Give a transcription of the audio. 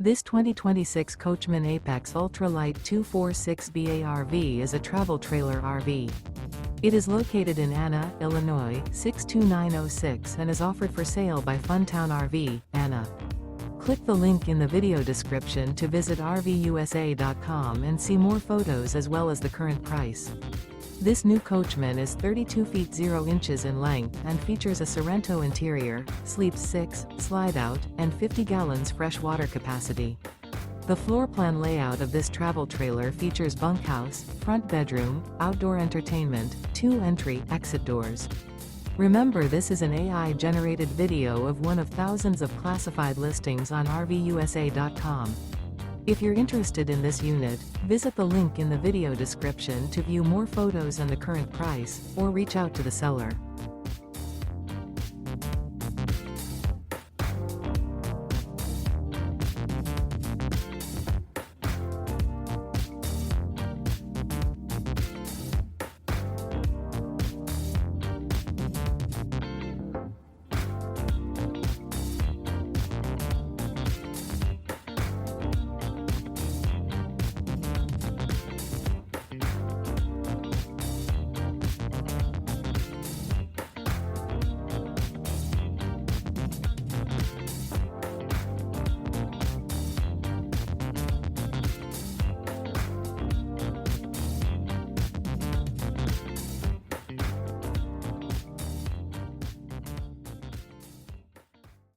This 2026 Coachmen Apex Ultra-Lite 246B RV is a travel trailer RV. It is located in Anna, Illinois, 62906 and is offered for sale by Funtown RV, Anna. Click the link in the video description to visit RVUSA.com and see more photos as well as the current price. This new Coachmen is 32 feet 0 inches in length and features a SORRENTO interior, sleeps 6, slide-out, and 50 gallons fresh water capacity. The floor plan layout of this travel trailer features bunkhouse, front bedroom, outdoor entertainment, 2 entry/exit doors. Remember, this is an AI-generated video of one of thousands of classified listings on RVUSA.com. If you're interested in this unit, visit the link in the video description to view more photos and the current price, or reach out to the seller.